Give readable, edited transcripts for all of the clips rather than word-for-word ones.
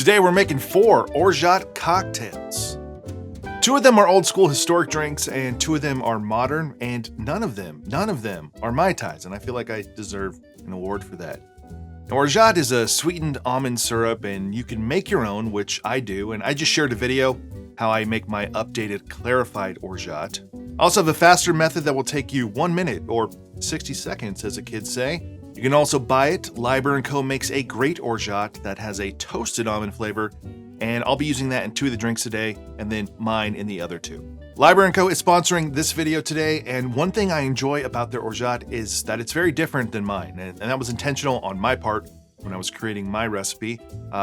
Today we're making 4 Orgeat cocktails. 2 of them are old school historic drinks and 2 of them are modern, and none of them are Mai Tais, and I feel like I deserve an award for that. Now, Orgeat is a sweetened almond syrup, and you can make your own, which I do, and I just shared a video how I make my updated clarified Orgeat. I also have a faster method that will take you 1 minute, or 60 seconds as the kids say. You can also buy it. Liber Co makes a great Orgeat that has a toasted almond flavor, and I'll be using that in 2 of the drinks today, and then mine in the other 2. Liber Co is sponsoring this video today, and one thing I enjoy about their Orgeat is that it's very different than mine, and that was intentional on my part when I was creating my recipe.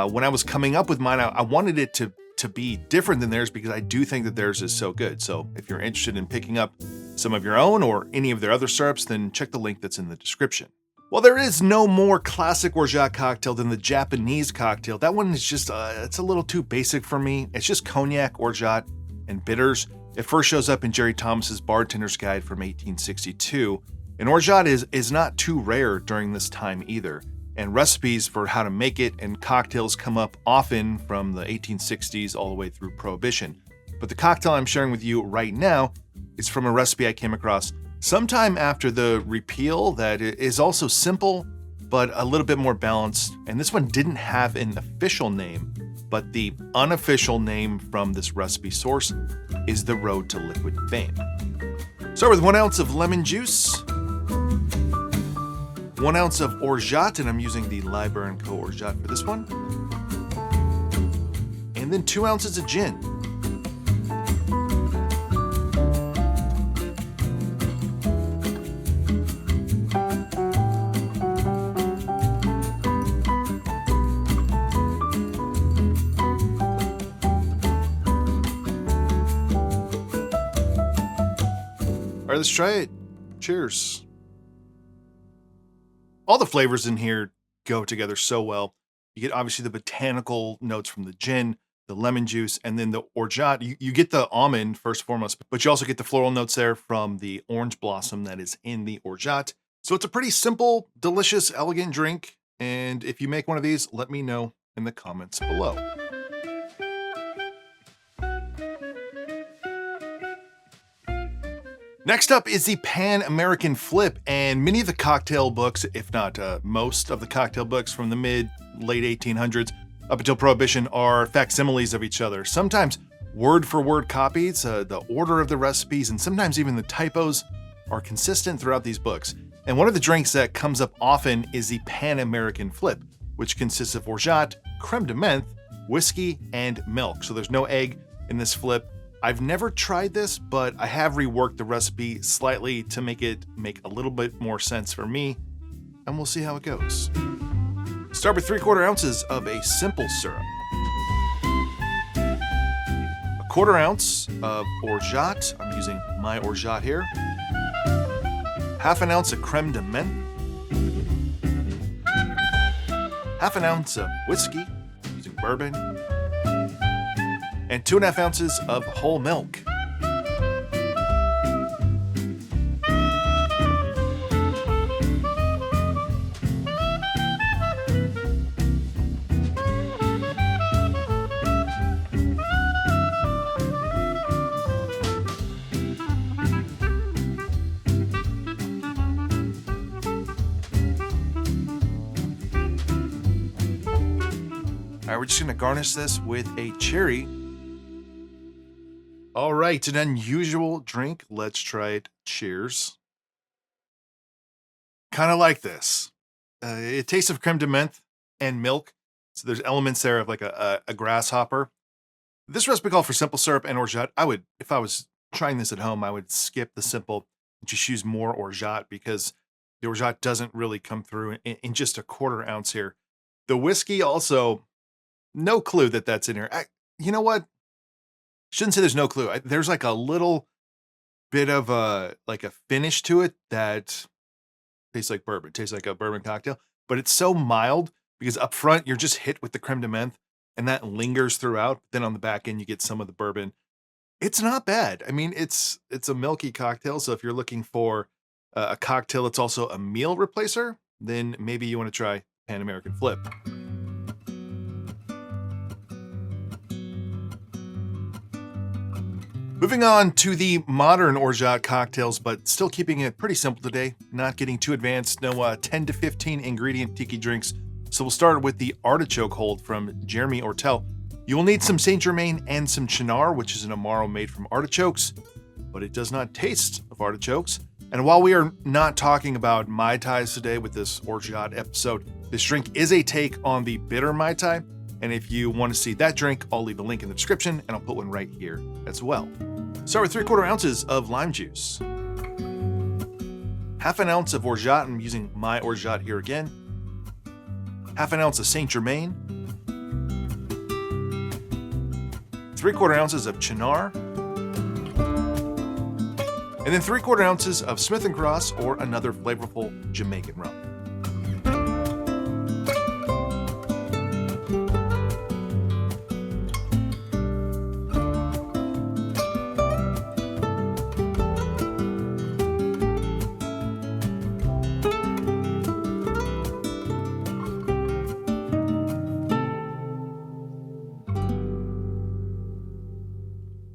When I was coming up with mine, I wanted it to be different than theirs because I do think that theirs is so good. So if you're interested in picking up some of your own or any of their other syrups, then check the link that's in the description. Well, there is no more classic Orgeat cocktail than the Japanese cocktail. That one is just, it's a little too basic for me. It's just cognac, Orgeat, and bitters. It first shows up in Jerry Thomas's Bartender's Guide from 1862. And Orgeat is not too rare during this time either. And recipes for how to make it and cocktails come up often from the 1860s all the way through Prohibition. But the cocktail I'm sharing with you right now is from a recipe I came across sometime after the repeal that is also simple, but a little bit more balanced. And this one didn't have an official name, but the unofficial name from this recipe source is the Road to Liquid Fame. Start with 1 ounce of lemon juice, 1 ounce of Orgeat, and I'm using the Liber Co Orgeat for this one, and then 2 ounces of gin. All right, let's try it. Cheers. All the flavors in here go together so well. You get obviously the botanical notes from the gin, the lemon juice, and then the Orgeat. You get the almond first and foremost, but you also get the floral notes there from the orange blossom that is in the Orgeat. So it's a pretty simple, delicious, elegant drink. And if you make one of these, let me know in the comments below. Next up is the Pan American Flip, and many of the cocktail books, if not most of the cocktail books from the late 1800s up until Prohibition, are facsimiles of each other. Sometimes word for word copies, the order of the recipes, and sometimes even the typos are consistent throughout these books. And one of the drinks that comes up often is the Pan American Flip, which consists of Orgeat, crème de menthe, whiskey, and milk. So there's no egg in this flip. I've never tried this, but I have reworked the recipe slightly to make it make a little bit more sense for me, and we'll see how it goes. Start with 3/4 ounces of a simple syrup, 1/4 ounce of Orgeat. I'm using my Orgeat here. 1/2 ounce of crème de menthe. 1/2 ounce of whiskey, using bourbon. And 2.5 ounces of whole milk. All right, we're just gonna garnish this with a cherry. All right, an unusual drink. Let's try it. Cheers. Kind of like this. It tastes of crème de menthe and milk. So there's elements there of like a grasshopper. This recipe called for simple syrup and Orgeat. If I was trying this at home, I would skip the simple and just use more Orgeat because the Orgeat doesn't really come through in just a 1/4 ounce here. The whiskey also, no clue that that's in here. You know what? Shouldn't say there's no clue. There's like a little bit of a finish to it that tastes like bourbon, tastes like a bourbon cocktail, but it's so mild because up front you're just hit with the crème de menthe and that lingers throughout. Then on the back end you get some of the bourbon. It's not bad. I mean, it's a milky cocktail. So if you're looking for a cocktail that's also a meal replacer, then maybe you want to try Pan American Flip. Moving on to the modern orgeat cocktails, but still keeping it pretty simple today, not getting too advanced, no 10 to 15 ingredient tiki drinks. So we'll start with the Artichoke Hold from Jeremy Ortel. You will need some St Germain and some Cynar, which is an Amaro made from artichokes, but it does not taste of artichokes. And while we are not talking about Mai Tais today with this orgeat episode, this drink is a take on the bitter Mai Tai. And if you want to see that drink, I'll leave a link in the description and I'll put one right here as well. Start with 3/4 ounces of lime juice. Half an ounce of orgeat, I'm using my orgeat here again. Half an ounce of St Germain. 3/4 ounces of Cynar. And then 3/4 ounces of Smith & Cross or another flavorful Jamaican rum.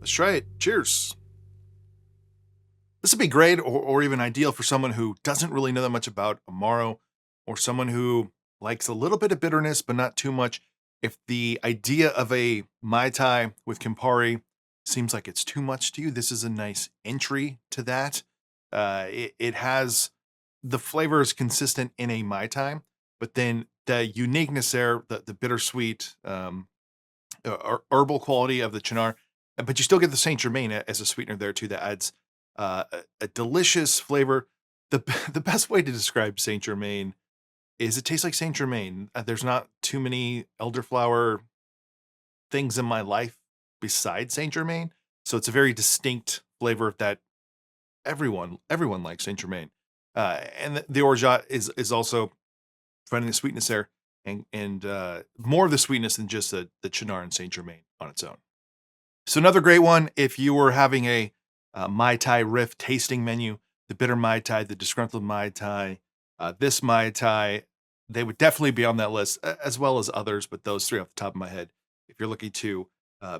Let's try it. Cheers. This would be great or even ideal for someone who doesn't really know that much about Amaro, or someone who likes a little bit of bitterness but not too much. If the idea of a Mai Tai with Campari seems like it's too much to you, this is a nice entry to that. It has the flavor is consistent in a Mai Tai, but then the uniqueness there, the bittersweet, herbal quality of the Cynar, but you still get the St Germain as a sweetener there too. That adds a delicious flavor. The best way to describe St Germain is it tastes like St Germain. There's not too many elderflower things in my life besides St Germain, so it's a very distinct flavor that everyone likes St Germain. And the orgeat is also finding the sweetness there, and more of the sweetness than just the Cynar and St Germain on its own. So another great one if you were having a Mai Tai Riff tasting menu, the bitter Mai Tai, the disgruntled Mai Tai, this Mai Tai, they would definitely be on that list, as well as others, but those three off the top of my head. If you're looking to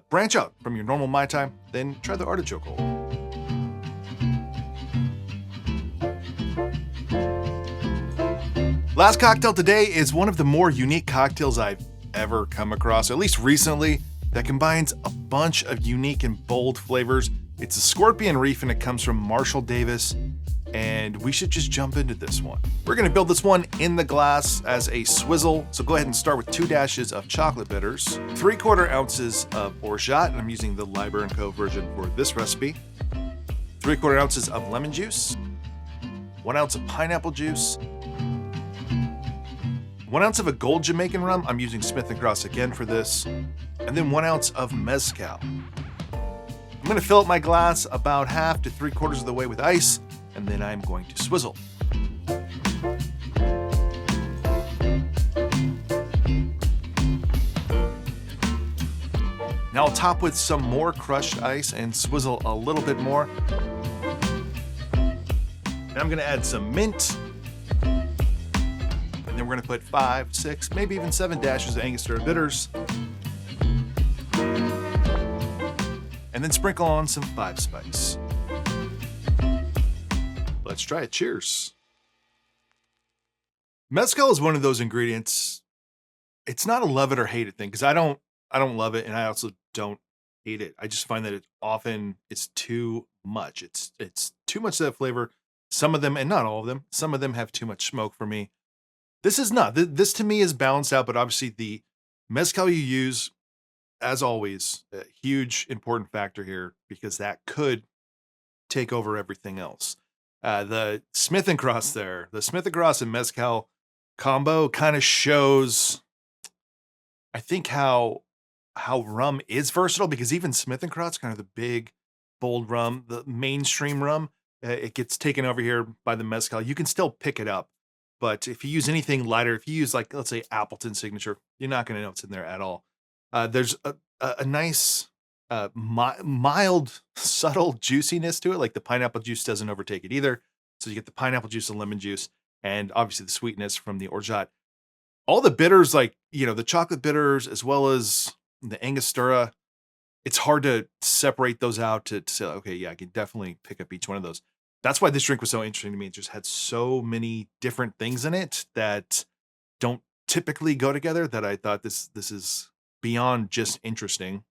branch out from your normal Mai Tai, then try the Artichoke Hold. Last cocktail today is one of the more unique cocktails I've ever come across, at least recently, that combines a bunch of unique and bold flavors. It's a Scorpion Reef and it comes from Marshall Davis, and we should just jump into this one. We're gonna build this one in the glass as a swizzle, so go ahead and start with 2 dashes of chocolate bitters, 3/4 ounces of orgeat, and I'm using the Liber Co version for this recipe, 3/4 ounces of lemon juice, 1 ounce of pineapple juice, 1 ounce of a gold Jamaican rum, I'm using Smith & Cross again for this, and then 1 ounce of mezcal. I'm gonna fill up my glass about half to 3/4 of the way with ice, and then I'm going to swizzle. Now I'll top with some more crushed ice and swizzle a little bit more. Now I'm gonna add some mint, and then we're gonna put 5, 6, maybe even 7 dashes of Angostura bitters. And then sprinkle on some 5 spice. Let's try it. Cheers. Mezcal is one of those ingredients. It's not a love it or hate it thing, because I don't love it, and I also don't hate it. I just find that it's too much. It's too much of that flavor. Some of them, and not all of them, some of them have too much smoke for me. This is not. This to me is balanced out, but obviously the mezcal you use, as always, a huge important factor here, because that could take over everything else. The Smith & Cross there, the Smith & Cross and mezcal combo kind of shows, I think, how rum is versatile, because even Smith & Cross, kind of the big, bold rum, the mainstream rum, it gets taken over here by the mezcal. You can still pick it up, but if you use anything lighter, if you use, like, let's say Appleton Signature, you're not going to know it's in there at all. There's a nice, mild, subtle juiciness to it. Like the pineapple juice doesn't overtake it either. So you get the pineapple juice and lemon juice, and obviously the sweetness from the orgeat. All the bitters, like, the chocolate bitters, as well as the Angostura, it's hard to separate those out to say, okay, yeah, I can definitely pick up each one of those. That's why this drink was so interesting to me. It just had so many different things in it that don't typically go together, that I thought this is beyond just interesting.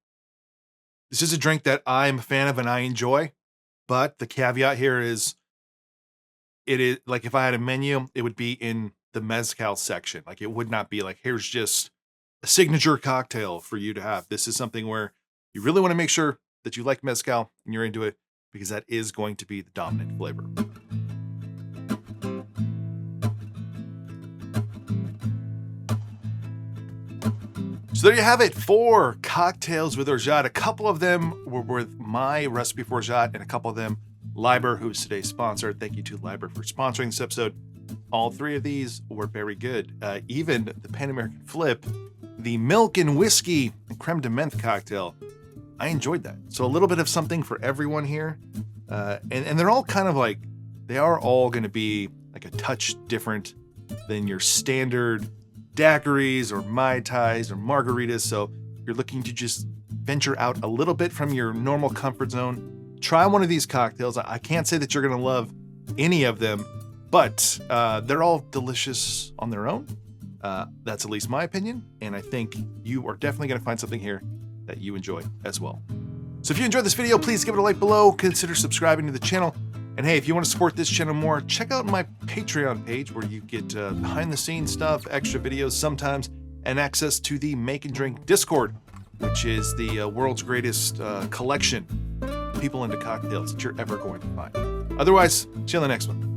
This is a drink that I'm a fan of and I enjoy, but the caveat here is, it is like, if I had a menu, it would be in the mezcal section. Like, it would not be like, here's just a signature cocktail for you to have. This is something where you really want to make sure that you like mezcal and you're into it, because that is going to be the dominant flavor. So there you have it, 4 cocktails with orgeat. A couple of them were with my recipe for orgeat, and a couple of them Liber, who's today's sponsor. Thank you to Liber for sponsoring this episode. All 3 of these were very good. Even the Pan American Flip, the milk and whiskey and creme de menthe cocktail, I enjoyed that. So a little bit of something for everyone here. And they're all kind of like, they are all going to be like a touch different than your standard daiquiris or Mai Tais or margaritas. So if you're looking to just venture out a little bit from your normal comfort zone, try one of these cocktails. I can't say that you're going to love any of them, but they're all delicious on their own. That's at least my opinion. And I think you are definitely going to find something here that you enjoy as well. So if you enjoyed this video, please give it a like below. Consider subscribing to the channel. And hey, if you want to support this channel more, check out my Patreon page, where you get behind the scenes stuff, extra videos sometimes, and access to the Make and Drink Discord, which is the world's greatest collection of people into cocktails that you're ever going to find. Otherwise, see you on the next one.